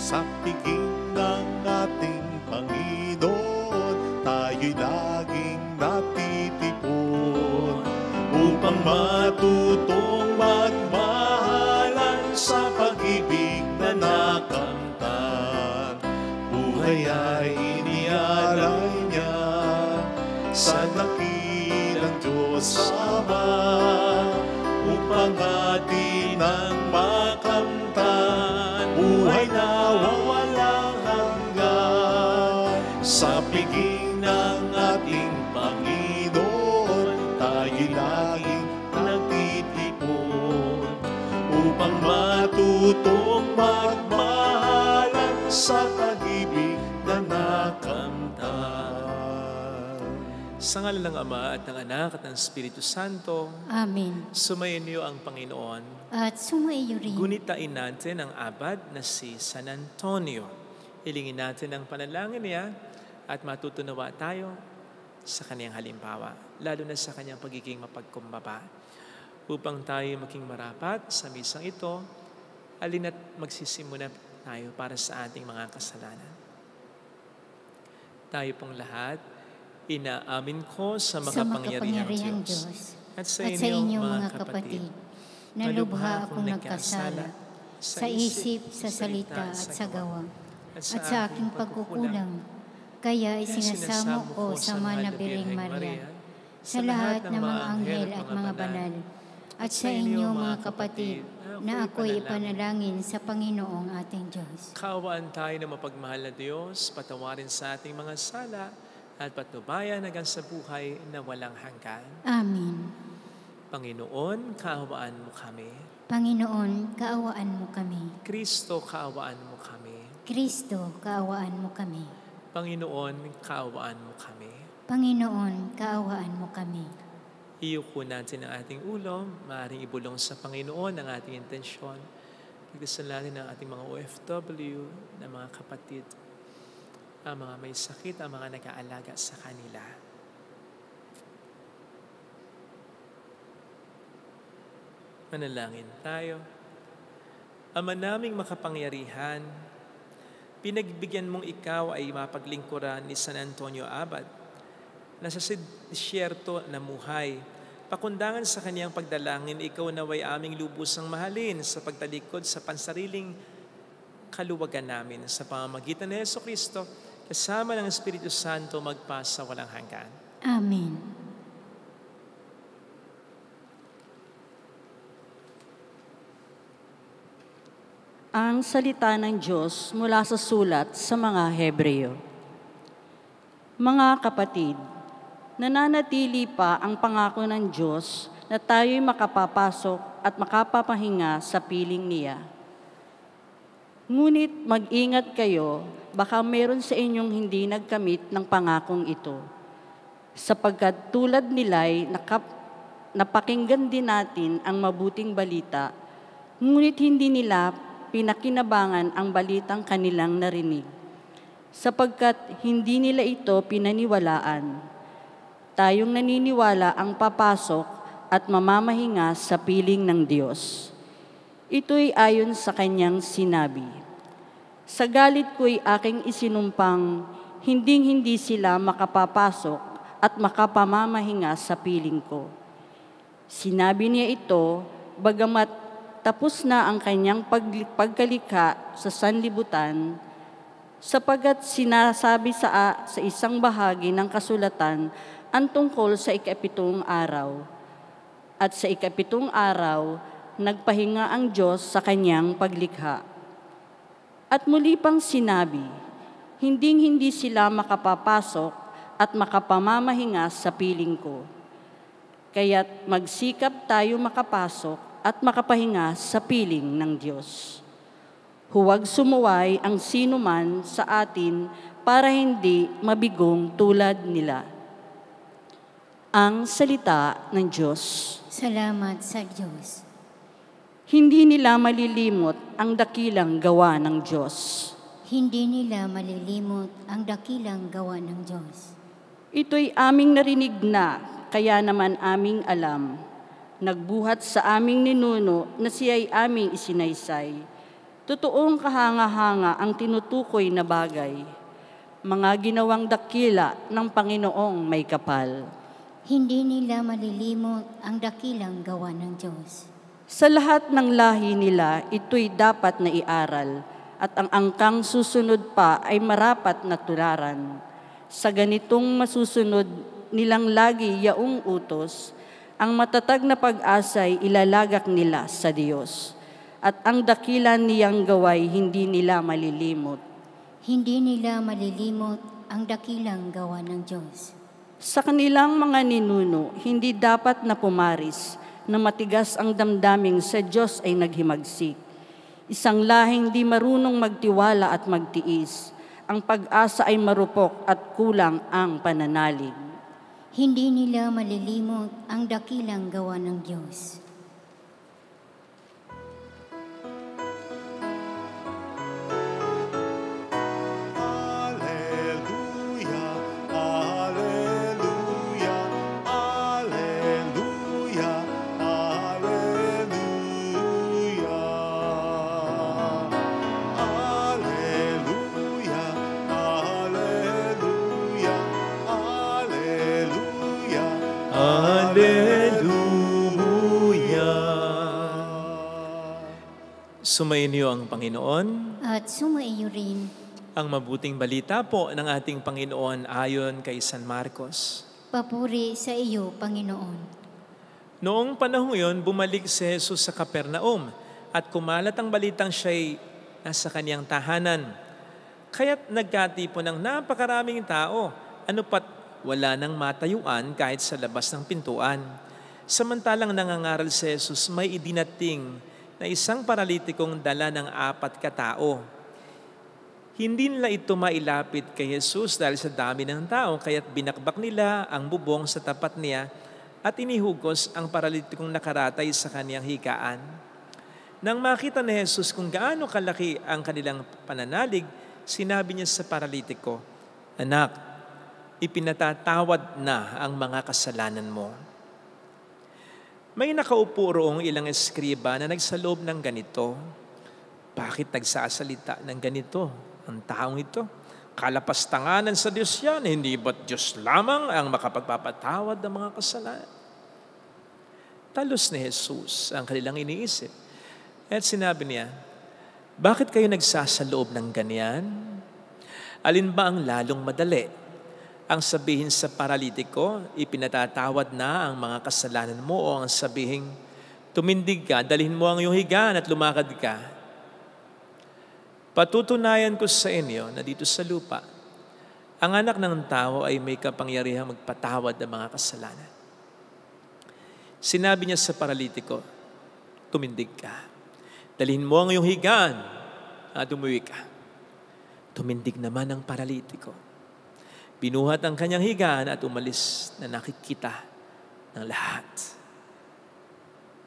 sa piging ng ating Panginoon, tayo'y laging natitipon upang matutong magmahalan sa pag-ibig na nakamtan. Buhay ay inialay niya sa dakilang Diyos Ama upang atin ang makamtan. Buhay na wawalang hanggan sa piging ng ating Panginoon, tayo'y laging nagtitipon upang matutong magmahalan sa pag-ibig na nakamtan. Sa ngalan ng Ama at ng Anak at ng Espiritu Santo. Amen. Sumayin niyo ang Panginoon. At sumaiyo rin. Gunitain natin ang abad na si San Antonio. Hilingin natin ang panalangin niya at matutunawa tayo sa kanyang halimbawa, lalo na sa kanyang pagiging mapagkumbaba. Upang tayo maging marapat sa misang ito, alina't magsisimula tayo para sa ating mga kasalanan. Tayo pong lahat, inaamin ko sa makapangyarihang Diyos at sa inyo mga kapatid, na lubha akong nagkasala sa isip, sa salita at sa gawa, at sa aking pagkukulang. Kaya isinasamo ko sa mga nabiring Maria, sa lahat ng mga anghel at mga banal, at sa inyo mga kapatid, na ako'y ipanalangin sa Panginoong ating Diyos. Kaawaan tayo na mapagmahal na Diyos, patawarin sa ating mga sala, at patnubayan hanggang sa buhay na walang hanggan. Amen. Panginoon, kaawaan mo kami. Panginoon, kaawaan mo kami. Kristo, kaawaan mo kami. Kristo, kaawaan mo kami. Panginoon, kaawaan mo kami. Panginoon, kaawaan mo kami. Iyuko natin ang ating ulo, maaaring ibulong sa Panginoon ang ating intensyon. Pagdasal natin ang ating mga OFW na mga kapatid, ang mga may sakit, ang mga nag-aalaga sa kanila. Manalangin tayo. Ama naming makapangyarihan, pinagbigyan mong ikaw ay mapaglingkuran ni San Antonio Abad na sa disyerto na muhay. Pakundangan sa kanyang pagdalangin, ikaw naway aming lubusang mahalin sa pagtalikod sa pansariling kaluwagan namin sa pamamagitan ni Jesucristo, kasama ng Espiritu Santo magpasa walang hanggan. Amen. Ang salita ng Diyos mula sa sulat sa mga Hebreo. Mga kapatid, nananatili pa ang pangako ng Diyos na tayo'y makapapasok at makapapahinga sa piling niya. Ngunit mag-ingat kayo, baka meron sa inyong hindi nagkamit ng pangakong ito, sapagkat tulad nila'y napakinggan din natin ang mabuting balita, ngunit hindi nila pinakinabangan ang balitang kanilang narinig, sapagkat hindi nila ito pinaniwalaan. Tayong naniniwala ang papasok at mamamahinga sa piling ng Diyos. Ito'y ayon sa kanyang sinabi, "Sa galit ko'y aking isinumpang, hinding-hindi sila makapapasok at makapamamahinga sa piling ko." Sinabi niya ito, bagamat tapos na ang kanyang pagkalikha sa sanlibutan, sapagkat sinasabi sa isang bahagi ng kasulatan ang tungkol sa ikapitong araw. At sa ikapitong araw, nagpahinga ang Diyos sa kanyang paglikha. At muli pang sinabi, hinding-hindi sila makapapasok at makapamamahinga sa piling ko. Kaya't magsikap tayo makapasok at makapahinga sa piling ng Diyos. Huwag sumuway ang sinuman sa atin para hindi mabigong tulad nila. Ang salita ng Diyos. Salamat sa Diyos. Hindi nila malilimot ang dakilang gawa ng Diyos. Hindi nila malilimot ang dakilang gawa ng Diyos. Ito'y aming narinig na, kaya naman aming alam. Nagbuhat sa aming ninuno na siya'y aming isinaysay. Totoong kahanga-hanga ang tinutukoy na bagay, mga ginawang dakila ng Panginoong may kapal. Hindi nila malilimot ang dakilang gawa ng Diyos. Sa lahat ng lahi nila, ito'y dapat na iaral, at ang angkang susunod pa ay marapat na tularan. Sa ganitong masusunod nilang lagi yaong utos, ang matatag na pag-asa'y ilalagak nila sa Diyos, at ang dakilan niyang gaway hindi nila malilimot. Hindi nila malilimot ang dakilang gawa ng Diyos. Sa kanilang mga ninuno, hindi dapat na pumaris, na matigas ang damdaming sa Diyos ay naghimagsik. Isang lahing di marunong magtiwala at magtiis. Ang pag-asa ay marupok at kulang ang pananalig. Hindi nila malilimot ang dakilang gawa ng Diyos. Sumainyo ang Panginoon. At sumaiyo rin. Ang mabuting balita po ng ating Panginoon ayon kay San Marcos. Papuri sa iyo, Panginoon. Noong panahon yon, bumalik si Jesus sa Capernaum at kumalat ang balitang siya'y nasa kaniyang tahanan. Kaya't nagkatipon ng napakaraming tao, ano pat wala nang matayuan kahit sa labas ng pintuan. Samantalang nangangaral si Jesus, may idinating na isang paralitikong dala ng 4 katao. Hindi nila ito mailapit kay Jesus dahil sa dami ng tao, kaya't binakbak nila ang bubong sa tapat niya at inihugos ang paralitikong nakaratay sa kaniyang higaan. Nang makita ni Jesus kung gaano kalaki ang kanilang pananalig, sinabi niya sa paralitiko, "Anak, ipinatatawad na ang mga kasalanan mo." May nakaupo roong ilang eskriba na nagsaloob ng ganito. Bakit nagsasalita ng ganito ang taong ito? Kalapastanganan sa Diyos yan, hindi ba't Diyos lamang ang makapagpapatawad ng mga kasalanan? Talos ni Jesus ang kanilang iniisip. At sinabi niya, bakit kayo nagsasaloob ng ganyan? Alin ba ang lalong madali? Ang sabihin sa paralitiko, ipinatatawad na ang mga kasalanan mo, o ang sabihin, tumindig ka, dalhin mo ang iyong higaan at lumakad ka. Patutunayan ko sa inyo na dito sa lupa, ang anak ng tao ay may kapangyarihang magpatawad ng mga kasalanan. Sinabi niya sa paralitiko, tumindig ka, dalhin mo ang iyong higaan at umuwi ka. Tumindig naman ang paralitiko. Binuhat ang kanyang higaan at umalis na nakikita ng lahat.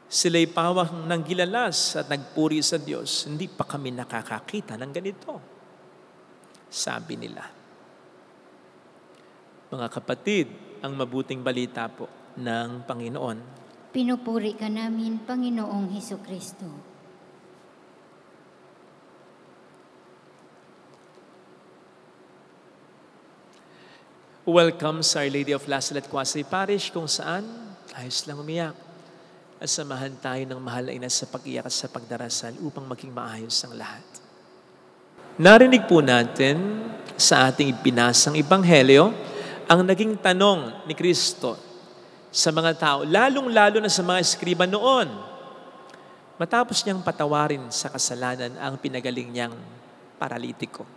Sila'y pawang ng gilalas at nagpuri sa Diyos. Hindi pa kami nakakakita ng ganito, sabi nila. Mga kapatid, ang mabuting balita po ng Panginoon. Pinupuri ka namin, Panginoong Hesukristo. Welcome sa Our Lady of Lasalet Quasi Parish, kung saan ayos lang umiyak. At samahan tayo ng mahal na ina sa pag-iyak at sa pagdarasal upang maging maayos ang lahat. Narinig po natin sa ating ipinasang Ebanghelyo ang naging tanong ni Kristo sa mga tao, lalong-lalo na sa mga eskriba noon. Matapos niyang patawarin sa kasalanan ang pinagaling niyang paralitiko,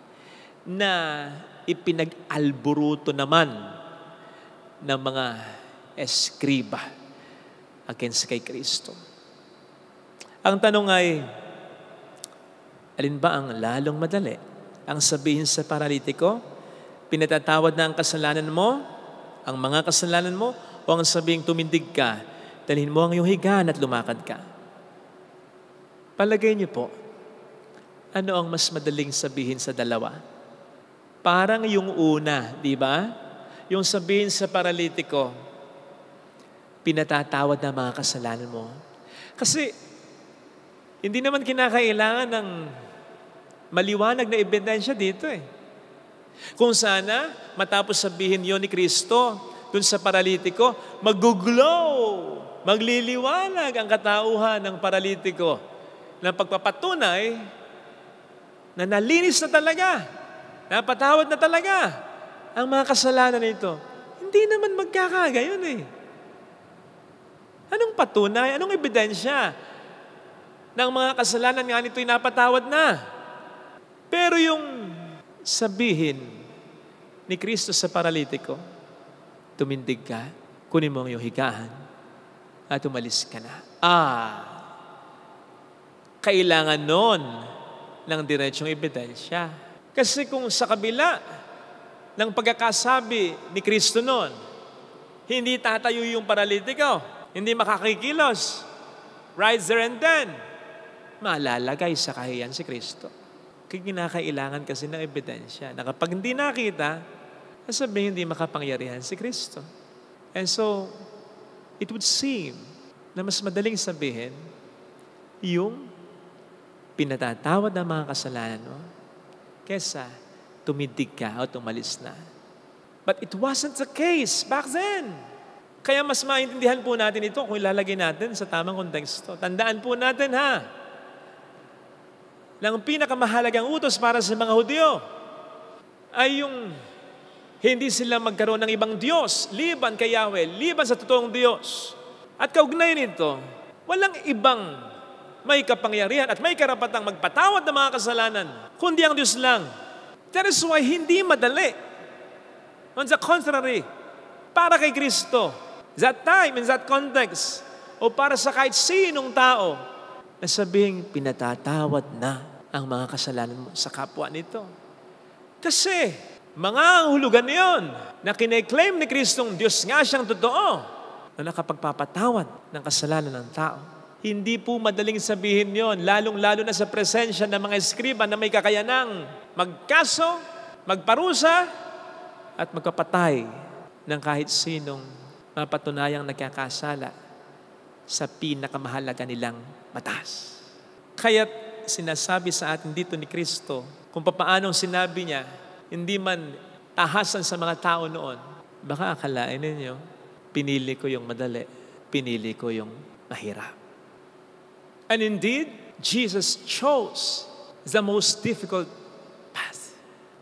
na ipinag-alburuto naman ng mga eskriba against kay Kristo. Ang tanong ay, alin ba ang lalong madali? Ang sabihin sa paralitiko, pinatatawad na ang kasalanan mo, ang mga kasalanan mo, o ang sabihing tumindig ka, dalhin mo ang iyong higaan at lumakad ka? Palagay niyo po, ano ang mas madaling sabihin sa dalawa? Parang yung una, di ba? Yung sabihin sa paralitiko, pinatatawad na mga kasalanan mo. Kasi, hindi naman kinakailangan ng maliwanag na ebidensya dito eh. Kung sana, matapos sabihin yon ni Kristo dun sa paralitiko, mag-glow, magliliwanag ang katauhan ng paralitiko na pagpapatunay na nalinis na talaga, napatawad na talaga ang mga kasalanan nito. Hindi naman magkakagayon eh. Anong patunay? Anong ebidensya ng mga kasalanan nga nito'y napatawad na? Pero yung sabihin ni Kristo sa paralitiko, tumindig ka, kunin mo ang iyong higaan, at umalis ka na. Kailangan nun ng diretsong ebidensya. Kasi kung sa kabila ng pagkakasabi ni Kristo nun, hindi tatayo yung paralitiko, hindi makakikilos, right there and then, malalagay sa kahiyan si Kristo. Kinakailangan kasi ng ebidensya na kapag hindi nakita, sabihin hindi makapangyarihan si Kristo. And so, it would seem na mas madaling sabihin yung pinatatawad ng mga kasalanan mo kesa tumindig ka o tumalis na. But it wasn't the case back then. Kaya mas maintindihan po natin ito kung ilalagay natin sa tamang konteksto. Tandaan po natin na ang pinakamahalagang utos para sa mga Hudyo ay yung hindi sila magkaroon ng ibang Diyos, liban kay Yahweh, liban sa totoong Diyos. At kaugnay nito, walang ibang may kapangyarihan at may karapatang magpatawad ng mga kasalanan, kundi ang Diyos lang. That is why hindi madali. On the contrary, para kay Kristo, that time, in that context, o para sa kahit sinong tao, na sabihing pinatatawad na ang mga kasalanan mo sa kapwa nito. Kasi, mga hulugan niyon na kine-claim ni Kristong Diyos nga siyang totoo na nakapagpapatawad ng kasalanan ng tao. Hindi po madaling sabihin yon, lalong-lalo na sa presensya ng mga eskriba na may kakayanang magkaso, magparusa, at magpapatay ng kahit sinong mapatunayang nagkakasala sa pinakamahalaga nilang batas. Kaya't sinasabi sa atin dito ni Kristo kung papaanong sinabi niya, hindi man tahasan sa mga tao noon, baka akalain ninyo, pinili ko yung madali, pinili ko yung mahirap. And indeed, Jesus chose the most difficult path.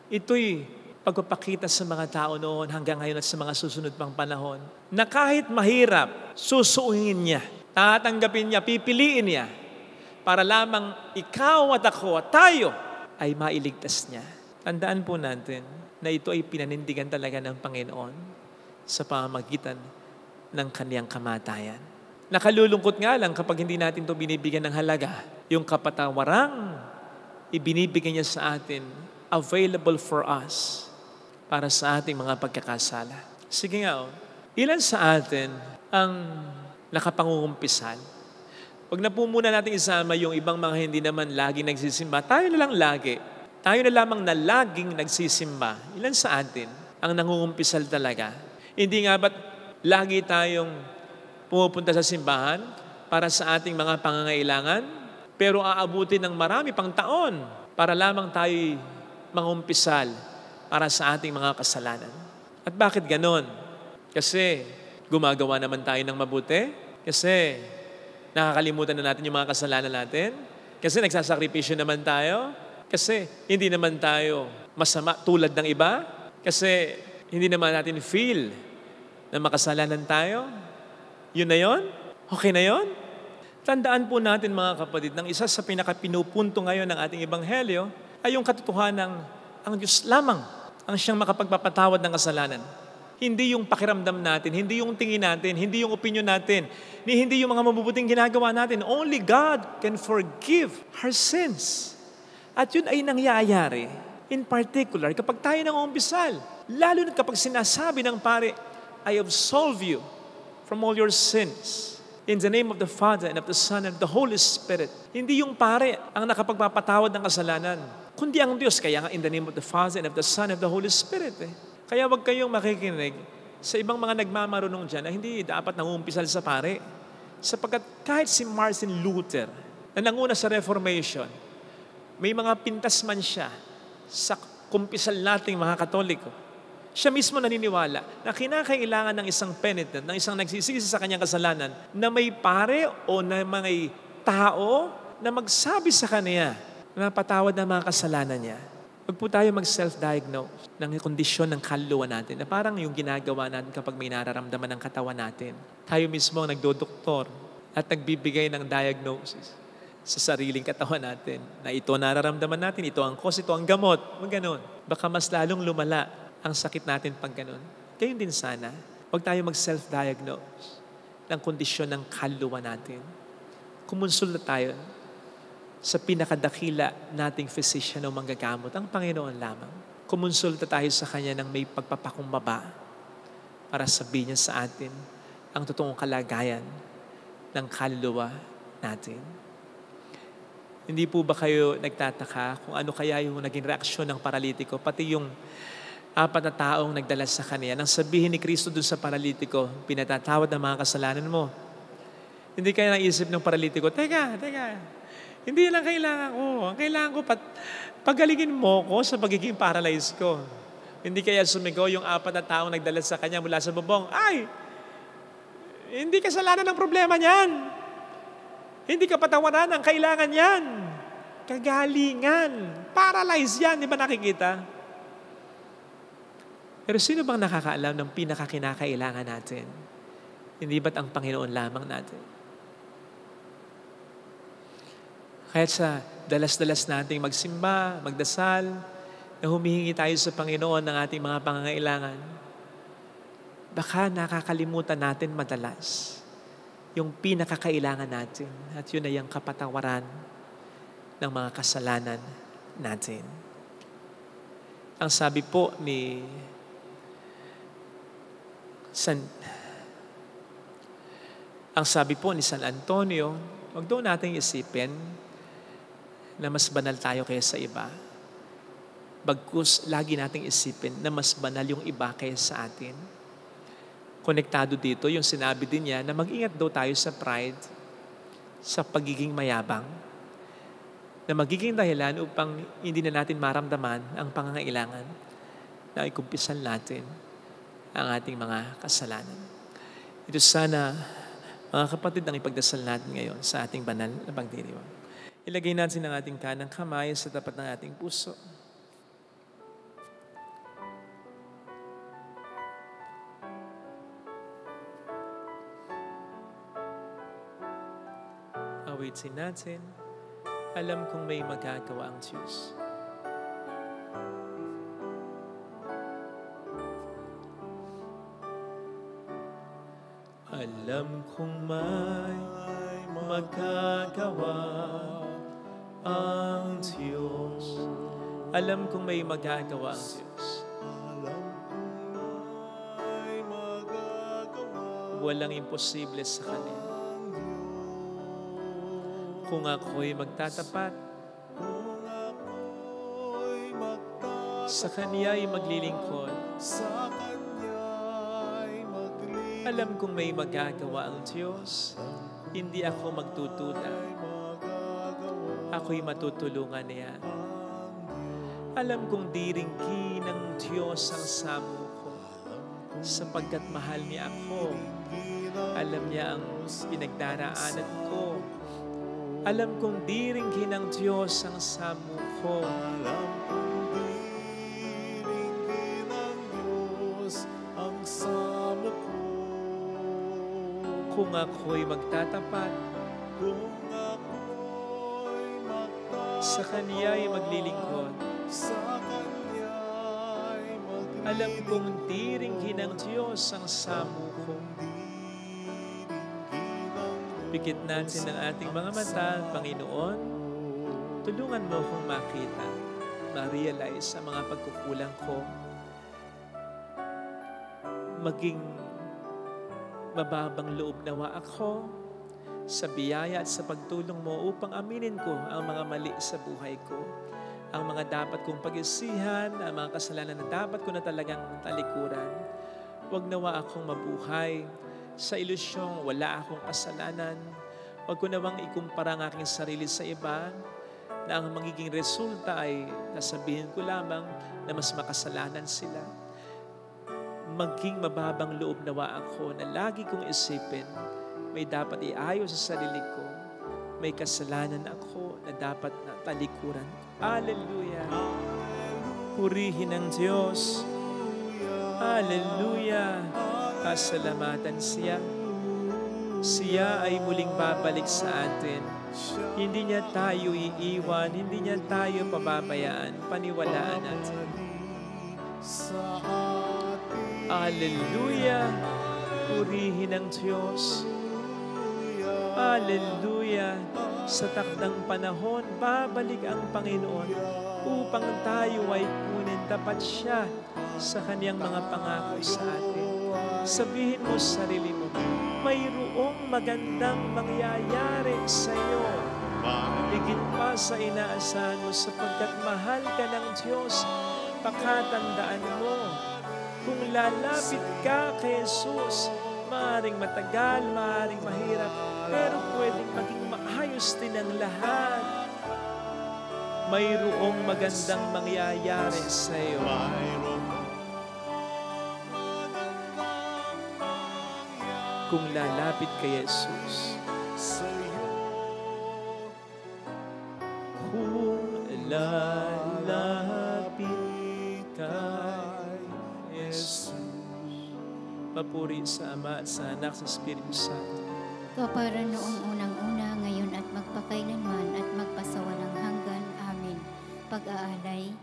Ito'y pagpapakita sa mga tao noon hanggang ngayon at sa mga susunod pang panahon na kahit mahirap, susuungin niya, tatanggapin niya, pipiliin niya para lamang ikaw at ako at tayo ay mailigtas niya. Tandaan po natin na ito ay pinanindigan talaga ng Panginoon sa pamamagitan ng kaniyang kamatayan. Nakalulungkot nga lang kapag hindi natin ito binibigyan ng halaga. Yung kapatawarang ibinibigyan niya sa atin, available for us para sa ating mga pagkakasala. Sige nga, ilan sa atin ang nakapangungumpisal? Huwag na po muna natin isama yung ibang mga hindi naman laging nagsisimba. Tayo na lang lagi. Tayo na lamang na laging nagsisimba. Ilan sa atin ang nangungumpisal talaga? Hindi nga ba't lagi tayong pumupunta sa simbahan para sa ating mga pangangailangan, pero aabutin ng marami pang taon para lamang tayo mangumpisal para sa ating mga kasalanan. At bakit ganon? Kasi gumagawa naman tayo ng mabuti? Kasi nakakalimutan na natin yung mga kasalanan natin? Kasi nagsasakripisyo naman tayo? Kasi hindi naman tayo masama tulad ng iba? Kasi hindi naman natin feel na makasalanan tayo? Yun na yun? Okay na yun? Tandaan po natin mga kapatid, ng isa sa pinakapinupunto ngayon ng ating ebanghelyo ay yung katotohanan ang Diyos lamang ang siyang makapagpapatawad ng kasalanan. Hindi yung pakiramdam natin, hindi yung tingin natin, hindi yung opinion natin, hindi yung mga mabubuting ginagawa natin. Only God can forgive our sins. At yun ay nangyayari, in particular, kapag tayo nangumpisal. Lalo na kapag sinasabi ng pare, I absolve you from all your sins. In the name of the Father and of the Son and of the Holy Spirit. Hindi yung pare ang nakapagpapatawad ng kasalanan, kundi ang Diyos. Kaya nga in the name of the Father and of the Son and of the Holy Spirit. Kaya wag kayong makikinig sa ibang mga nagmamarunong dyan na hindi dapat nangumpisal sa pare. Sapagkat kahit si Martin Luther, na nanguna sa Reformation, May mga pintas man siya sa kumpisal nating mga Katoliko. Siya mismo naniniwala na kinakailangan ng isang penitent, ng isang nagsisisi sa kanyang kasalanan, na may pare o na may tao na magsabi sa kanya na patawad ng mga kasalanan niya. Huwag po tayo mag-self-diagnose ng kondisyon ng kaluluwa natin na parang yung ginagawa natin kapag may nararamdaman ng katawan natin. Tayo mismo ang nagdodoktor at nagbibigay ng diagnosis sa sariling katawan natin na ito nararamdaman natin, ito ang cause, ito ang gamot. Huwag ganun. Baka mas lalong lumala ang sakit natin pag ganun. Kaya din sana, huwag tayo mag-self-diagnose ng kondisyon ng kaluluwa natin. Kumonsulta tayo sa pinakadakila nating physician o manggagamot, ang Panginoon lamang. Kumonsulta tayo sa Kanya ng may pagpapakumbaba para sabihin niya sa atin ang totoong kalagayan ng kaluluwa natin. Hindi po ba kayo nagtataka kung ano kaya yung naging reaksyon ng paralitiko, pati yung 4 na taong nagdala sa kanya, nang sabihin ni Kristo dun sa paralitiko, pinatatawad ang mga kasalanan mo. Hindi kaya naisip ng paralitiko, teka, hindi lang kailangan ko. Ang kailangan ko, pagalingin mo ko sa pagiging paralyzed ko. Hindi kaya sumigaw yung 4 na taong nagdala sa kanya mula sa bubong, ay, hindi kasalanan ng problema niyan. Hindi ka patawaran ang kailangan yan. Kagalingan. Paralyzed yan. Di ba nakikita? Pero sino bang nakakaalam ng pinakakinakailangan natin? Hindi ba't ang Panginoon lamang natin? Kaya sa dalas-dalas nating magsimba, magdasal, na humihingi tayo sa Panginoon ng ating mga pangangailangan, baka nakakalimutan natin madalas yung pinakakailangan natin at yun ay ang kapatawaran ng mga kasalanan natin. Ang sabi po ni San Antonio, wag daw nating isipin na mas banal tayo kaysa iba. Bagkus lagi nating isipin na mas banal yung iba kaysa sa atin. Konektado dito yung sinabi din niya na mag-ingat daw tayo sa pride, sa pagiging mayabang, na magiging dahilan upang hindi na natin maramdaman ang pangangailangan na ikumpisan natin ang ating mga kasalanan. Ito sana, mga kapatid, ang ipagdasal natin ngayon sa ating banal na pagdiriwang. Ilagay natin ang ating kanang kamay sa tapat ng ating puso. Awitin natin, alam kong may magagawa ang Diyos. Alam kong may magagawa ang Diyos. Alam kong may magagawa ang Diyos. Walang imposible sa Kanya. Kung ako'y magtatapat, sa Kanya'y maglilingkod. Alam kong may magagawa ang Diyos, hindi ako magtutuda. Ako'y matutulungan niya. Alam kong diringgi ng Diyos ang samo ko, sapagkat mahal niya ako. Alam niya ang pinagdaraanan ko. Alam kong diringgi ng Diyos ang samo ko. Alam kong diringgi ng Diyos ang samo ko. Kung ako'y magtatapat, Kung ako'y magtatapat, sa Kaniya'y maglilingkod. sa Kanya'y maglilingkod. Alam kong diringgi ng Diyos ang samo ko. Pikit natin ang ating mga mata, Panginoon. Tulungan mo akong makita, ma-realize ang mga pagkukulang ko. Maging mababang loob nawa ako sa biyaya at sa pagtulong mo upang aminin ko ang mga mali sa buhay ko. Ang mga dapat kong pag-isihan, ang mga kasalanan na dapat ko na talagang talikuran. Huwag nawa akong mabuhay sa ilusyong wala akong kasalanan. Huwag ko nawang ikumpara ang aking sarili sa iba na ang magiging resulta ay nasabihin ko lamang na mas makasalanan sila. Maging mababang loob nawa ako na lagi kong isipin, may dapat iayos sa sarili ko. May kasalanan ako na dapat na talikuran. Hallelujah! Purihin ang Diyos. Hallelujah! Pasalamatan siya. Siya ay muling babalik sa atin. Hindi niya tayo iiwan, hindi niya tayo pababayaan, paniwalaan natin. Hallelujah! Purihin ang Diyos. Hallelujah! Sa takdang panahon, babalik ang Panginoon upang tayo ay kunin. Tapat siya sa kanyang mga pangako sa atin. Sabihin mo sa sarili mo, mayroong magandang mangyayari sa iyo. Higit pa sa inaasahan mo sapagkat mahal ka ng Diyos. Pakatandaan mo, kung lalapit ka kay Jesus, maaaring matagal, maaaring mahirap, pero pwedeng maging maayos din ang lahat. Mayroong magandang mangyayari sa iyo. Kung lalapit kay Jesus. Kung lalapit kay Jesus. Papuri sa Ama, sa Anak, sa Espiritu Santo. Kapara noong unang-una, ngayon at magpakailanman at magpasawalang hanggan. Amen. Pag-aalay.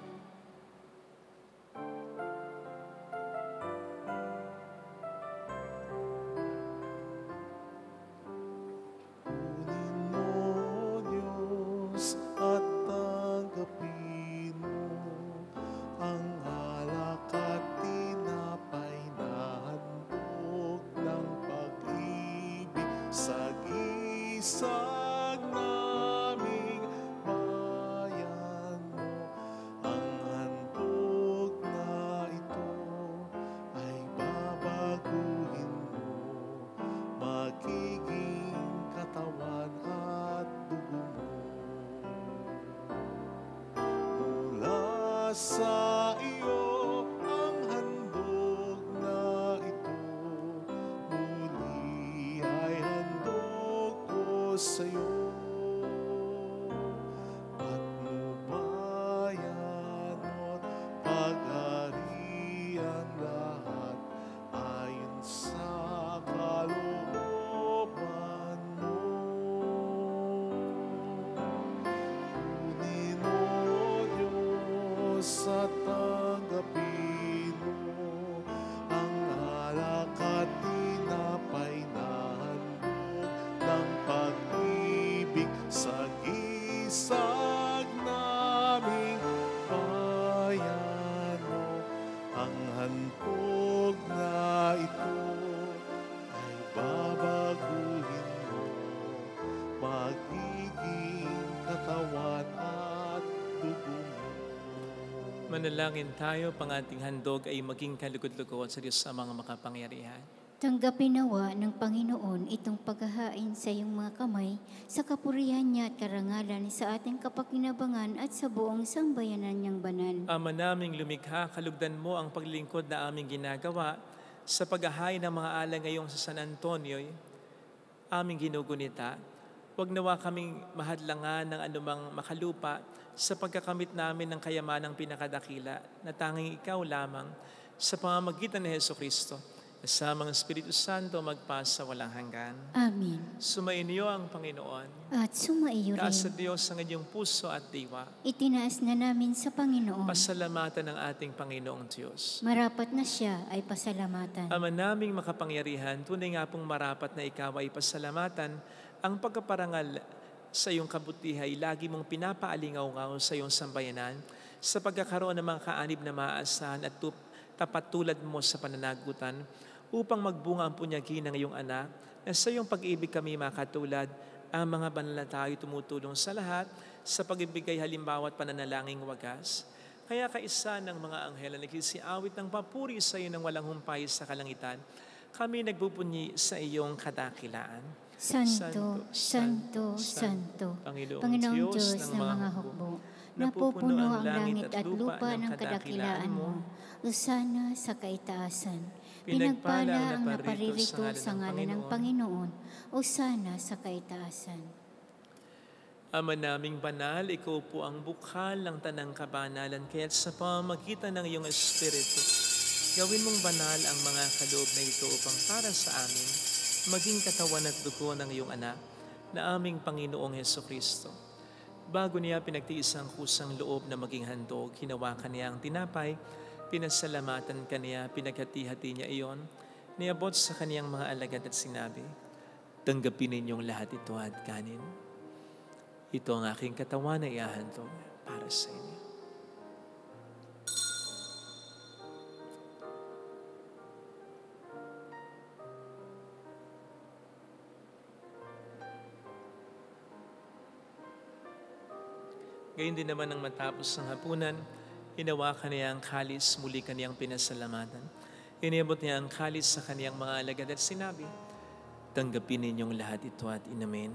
Sa iyo ang handog na ito, muli ay handog ko sa iyo. Patnubayan mo't pagharian lahat ayon sa kalooban mo. Kunin mo, Diyos, at tanggapin mo ang alak at tinapay na handog ng pag-ibig sa gisag naming bayan mo. Ang handog na ito ay babaguhin mo, magiging katawan at dugo mo. Manalangin tayo, pang ating handog ay maging kalugod-lugod sa Diyos sa mga makapangyarihan. Tanggapin nawa ng Panginoon itong paghahain sa iyong mga kamay sa kapurihan niya at karangalan sa ating kapakinabangan at sa buong sambayanan niyang banal. Ama naming lumikha, kalugdan mo ang paglilingkod na aming ginagawa sa paghahain ng mga alay ngayong sa San Antonio, aming ginugunita. Huwag nawa kaming mahadlangan ng anumang makalupa sa pagkakamit namin ng kayamanang pinakadakila na tanging ikaw lamang sa pamamagitan ni Jesucristo. Kasamang Espiritu Santo magpasa walang hanggan. Amen. Sumainyo ang Panginoon. At sumaiyo Taas sa rin. Diyos ang inyong puso at diwa. Itinaas na namin sa Panginoon. Pasalamatan ng ating Panginoong Diyos. Marapat na siya ay pasalamatan. Ama naming makapangyarihan, tunay nga pong marapat na ikaw ay pasalamatan. Ang pagkaparangal sa iyong kabutihay, lagi mong pinapaalingaw-ngaw sa iyong sambayanan sa pagkakaroon ng mga kaanib na maaasahan at tapat tulad mo sa pananagutan upang magbunga ang punyagi ng iyong anak na sa iyong pag-ibig kami makatulad. Ang mga banal na tayo tumutulong sa lahat sa pag-ibigay halimbawa at pananalangin wagas. Kaya kaisa ng mga anghel na nagsisiawit ng papuri sa iyo ng walang humpay sa kalangitan, kami nagpupunyi sa iyong kadakilaan. Santo, Santo, Santo, Panginoong Diyos ng mga hukbo, napupuno ang langit at lupa ng kadakilaan mo. Usana sa kaitaasan. Pinagpala ang naparirito sa ngalan ng Panginoon. Usana sa kaitaasan. Ama naming banal, ikaw po ang bukal ng tanang kabanalan, kaya't sa pamamagitan ng iyong Espiritu, gawin mong banal ang mga kaloob na ito upang para sa amin, maging katawan at dugo ng iyong anak na aming Panginoong Hesukristo. Bago niya pinagtiis ang kusang loob na maging handog, hinawakan niya ang tinapay, pinasalamatan kaniya, pinaghati-hati niya iyon, niabot sa kaniyang mga alagad at sinabi, tanggapin ninyong lahat ito at kanin. Ito ang aking katawan na iahandog para sa inyo. Gayun din naman ang matapos ng hapunan, hinawakan niya ang kalis, muli kaniyang pinasalamatan. Iniabot niya ang kalis sa kaniyang mga alagad at sinabi, tanggapin ninyong lahat ito at inamin.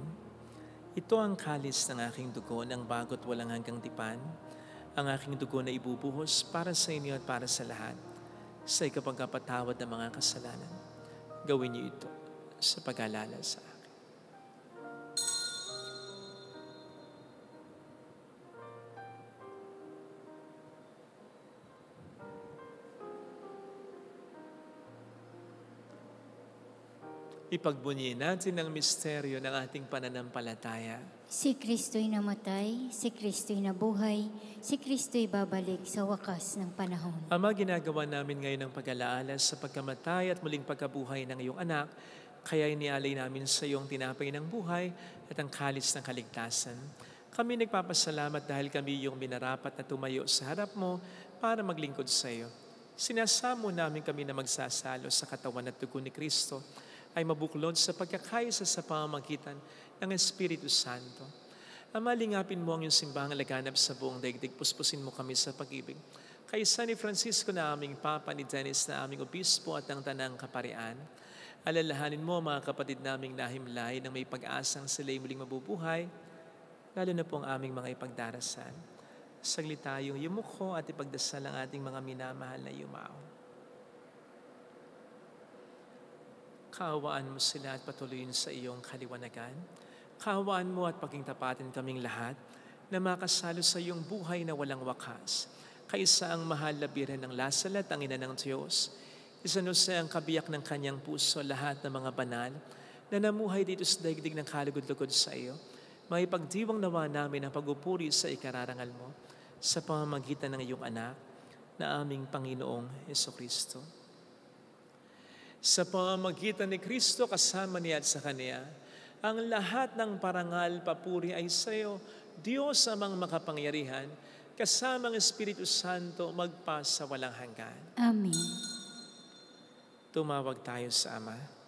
Ito ang kalis ng aking dugo ng bago't walang hanggang tipan, ang aking dugo na ibubuhos para sa inyo at para sa lahat, sa ikapagkapatawad ng mga kasalanan. Gawin niyo ito sa pag-alala sa akin. Ipagbunyi natin ang misteryo ng ating pananampalataya. Si Kristo'y namatay, si Kristo'y nabuhay, si Kristo'y babalik sa wakas ng panahon. Ama, ginagawa namin ngayon ang pag-alaala sa pagkamatay at muling pagkabuhay ng iyong anak, kaya inialay namin sa iyong tinapay ng buhay at ang kalis ng kaligtasan. Kami nagpapasalamat dahil kami yung minarapat na tumayo sa harap mo para maglingkod sa iyo. Sinasamo namin kami na magsasalo sa katawan at dugo ni Kristo, ay mabuklod sa pagkakaisa sa pamamagitan ng Espiritu Santo. Ama, lingapin mo ang iyong simbahang laganap sa buong daigdig. Puspusin mo kami sa pag-ibig. Kaisa ni Francisco na aming Papa, ni Dennis na aming Obispo at ang Tanang Kaparian. Alalahanin mo mga kapatid naming nahimlay na may pag-asang sila'y muling mabubuhay, lalo na po ang aming mga ipagdarasal. Saglit tayong yumuko at ipagdasal ang ating mga minamahal na yumao. Kaawaan mo sila at patuloyin sa iyong kaliwanagan. Kaawaan mo at pagingtapatin kaming lahat na makasalo sa iyong buhay na walang wakas. Kaisa ang mahal na Birhen ng Lasalat, ang ina ng Diyos. Isanuse ang kabiyak ng kanyang puso lahat ng mga banal na namuhay dito sa daigdig ng kalugod-lugod sa iyo. Maipagdiwang nawa namin ang pagupuri sa ikararangal mo sa pamamagitan ng iyong anak na aming Panginoong Hesukristo. Sa pamamagitan ni Kristo, kasama niya at sa Kanya, ang lahat ng parangal, papuri ay sa iyo, Diyos amang makapangyarihan, kasama ang Espiritu Santo, magpa sa walang hanggan. Amen. Tumawag tayo sa Ama.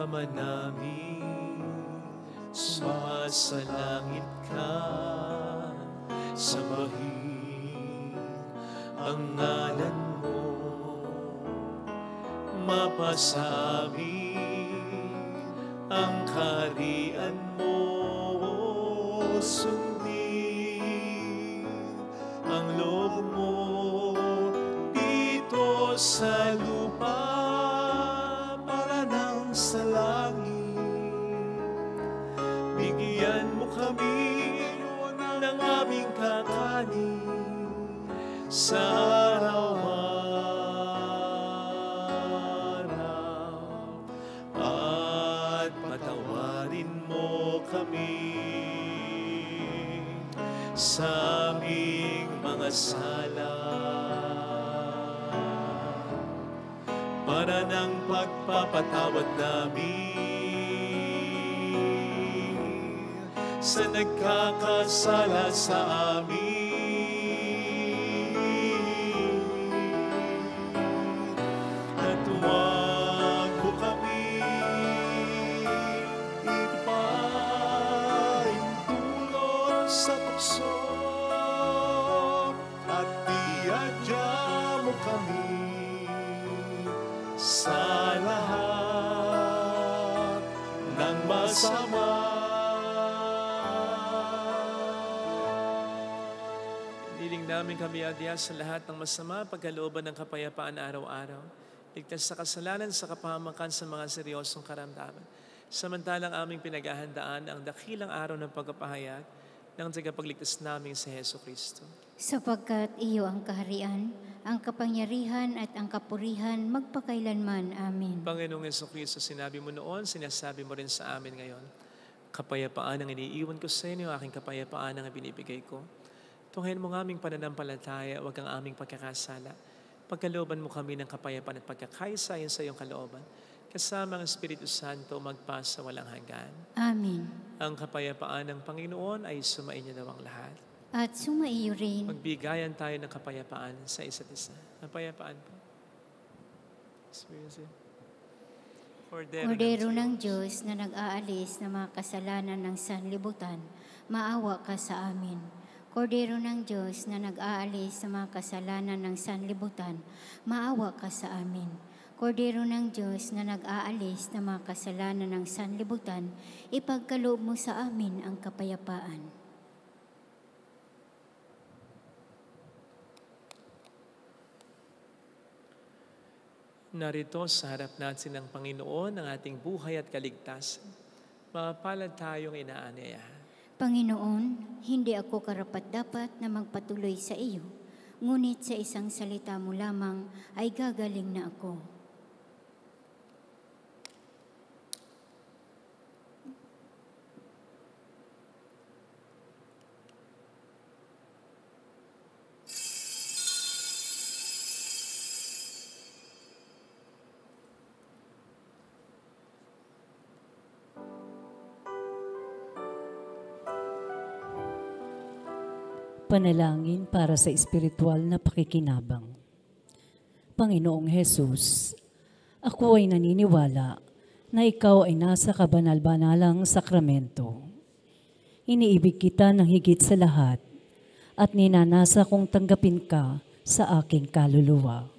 Ama namin, sumasalangit ka, sambahin ang ngalan mo, mapasa amin ang kaharian mo, sundin ang loob mo dito sa lupa sa langit. Bigyan mo kami ng aming kakanin sa araw-araw at patawarin mo kami sa aming mga sala para ng pagpapatawad namin sa nagkakasala sa amin. At huwag mo kami ipahinto sa tukso at iadya mo kami sa lahat ng masama. Hiniling namin kami adya sa lahat ng masama, pagkalooban ng kapayapaan araw-araw. Ligtas sa kasalanan, sa kapahamakan, sa mga seryosong karamdaman. Samantalang aming pinaghahandaan ang dakilang araw ng pagpapahayag ng tagapagligtas naming si Heso Kristo. Sapagkat iyo ang kaharian, ang kapangyarihan at ang kapurihan magpakailanman. Amen. Panginoong Heso Kristo, sinabi mo noon, sinasabi mo rin sa amin ngayon, kapayapaan ang iniiwan ko sa inyo, aking kapayapaan ang binibigay ko. Tunghayan mo ng aming pananampalataya, huwag ang aming pagkakasala. Pagkalooban mo kami ng kapayapaan at pagkakaisa sa iyong kalooban, kasama ang Espiritu Santo magpasa walang hanggan. Amen. Ang kapayapaan ng Panginoon ay sumainyo daw ang lahat. At sumaiyo rin. Magbigayan tayo ng kapayapaan sa isa't isa. Kapayapaan po. Kordero ng Diyos na nag-aalis ng mga kasalanan ng sanlibutan, maawa ka sa amin. Kordero ng Diyos na nag-aalis sa mga kasalanan ng sanlibutan, maawa ka sa amin. Kordero ng Diyos na nag-aalis ng mga kasalanan ng sanlibutan, ipagkaloob mo sa amin ang kapayapaan. Narito sa harap natin ng Panginoon ang ating buhay at kaligtasan. Mapalad tayong inaanyayahan. Panginoon, hindi ako karapat-dapat na magpatuloy sa iyo, ngunit sa isang salita mo lamang ay gagaling na ako. Panalangin para sa espiritual na pakikinabang. Panginoong Hesus, ako ay naniniwala na ikaw ay nasa kabanal-banalang sakramento. Iniibig kita ng higit sa lahat at ninanasa kong tanggapin ka sa aking kaluluwa.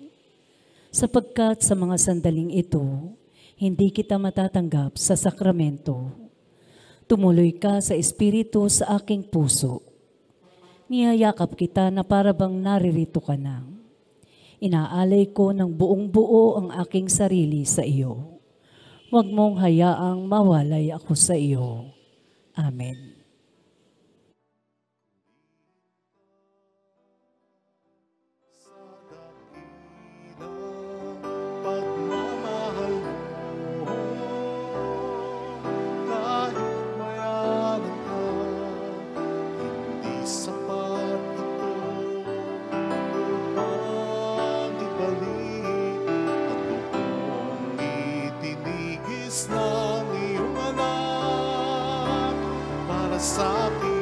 Sapagkat sa mga sandaling ito, hindi kita matatanggap sa sakramento. Tumuloy ka sa espiritu sa aking puso. Niyayakap kita na para bang naririto ka na. Inaalay ko ng buong buo ang aking sarili sa iyo. Huwag mong hayaang mawalay ako sa iyo. Amen. Pagmamahal mo, kahit mayaman ka, hindi sapat ito upang ibalik ang buong itinigis ng iyong anak para sa akin.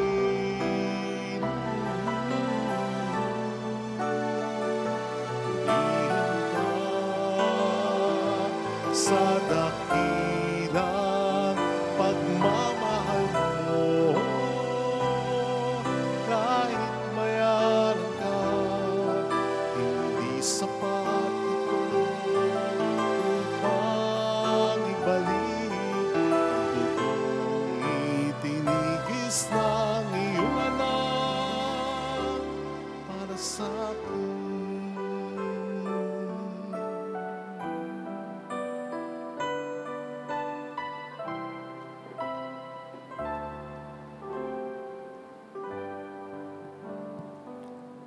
Sa dakilang pagmamahal mo, kahit mayaman ka, hindi sapat ito upang ibalik ang buong itinigis ng iyong anak para sa akin.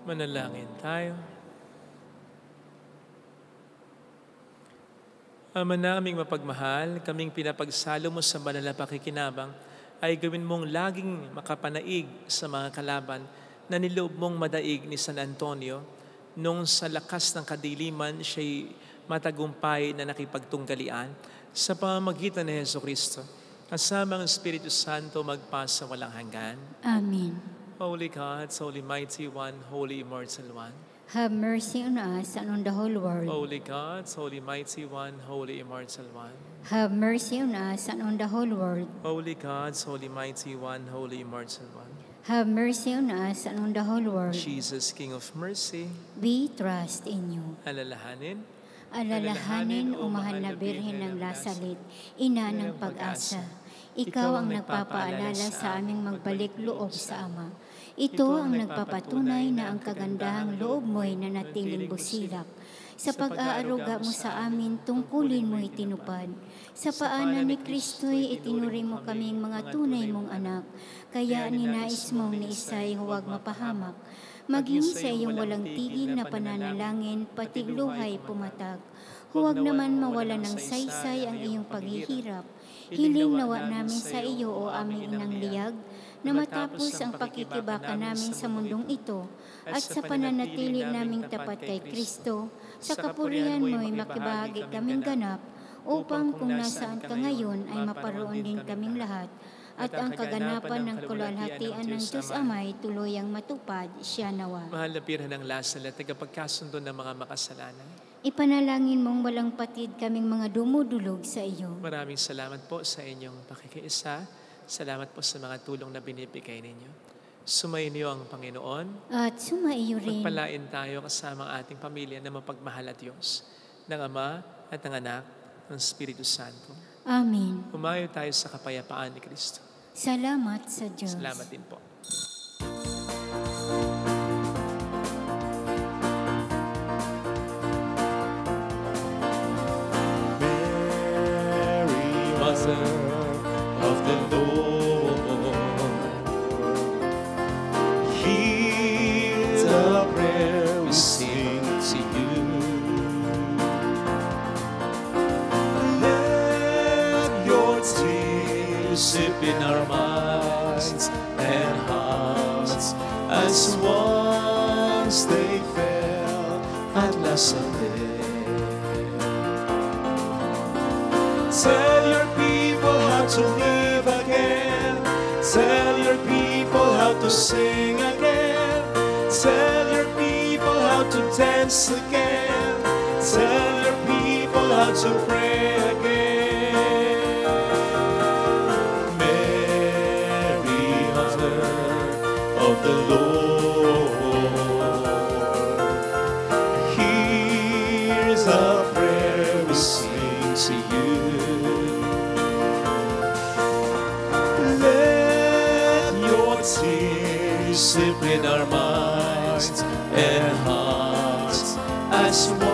Manalangin tayo. Ama naming mapagmahal, kaming pinapagsalo mo sa banal na pakikinabang, ay gawin mong laging makapanaig sa mga kalaban na niloob mong madaig ni San Antonio nung sa lakas ng kadiliman siya'y matagumpay na nakipagtunggalian sa pamamagitan ni Heso Kristo. Kasama ang Espiritu Santo magpasa walang hanggan. Amen. Holy God, Holy Mighty One, Holy Immortal One, Have mercy on us and on the whole world. Holy God, Holy Mighty One, Holy Immortal One. Have mercy on us and on the whole world. Holy God, Holy Mighty One, Holy Immortal One. Have mercy on us and on the whole world. Jesus, King of Mercy, We trust in you. alalahanin, Alalahanin, o mahal na Birhen ng Lasalit, ina ng pag-asa. Ikaw ang nagpapaalala sa aming magbalik loob sa Ama. Ito ang nagpapatunay na ang kagandahang loob mo'y nanatiling busilak. Sa pag-aaruga mo sa amin, tungkulin mo itinupad. Sa paanan ni Kristo'y itinuring mo kaming mga tunay mong anak. Kaya ninais mong ni Isay huwag mapahamak. Maging sa iyong walang tigil na pananalangin, pati luhay pumatag. Huwag naman mawala ng saysay ang iyong paghihirap. Hiling nawa namin sa iyo o aming inang liyag, na matapos ang pakikibaka namin sa mundong ito, at sa pananatili naming tapat kay Kristo, sa kapurihan mo'y makibahagi kaming ganap, upang kung nasaan ka ngayon ay maparoon din kaming lahat, at ang kaganapan ng kaluwalhatian ng Diyos Amay tuluyang matupad siya nawa. mahal na Birhen ng Lasalit, tagapagkasundo ng mga makasalanan. Ipanalangin mong walang patid kaming mga dumudulog sa iyo. Maraming salamat po sa inyong pakikiisa. Salamat po sa mga tulong na binibigay ninyo. Sumainyo ang Panginoon. At sumaiyo rin. Magpalain tayo kasama ang ating pamilya na mapagmahal at Diyos, ng Ama at ng Anak, ng Espiritu Santo. Amen. Humayo tayo sa kapayapaan ni Kristo. Salamat sa Diyos. Salamat din po. Mary, Mother of the Lord, hear the prayer we sing to you. Let your tears sip in our minds and hearts as once they fell at last someday. Tell your people how to live again. Tell your people how to sing again. Tell your people how to dance again. Tell your people how to pray again. Mary, Mother of the Lord, hear the prayer we sing to you. Let your tears slip in our minds and hearts as one.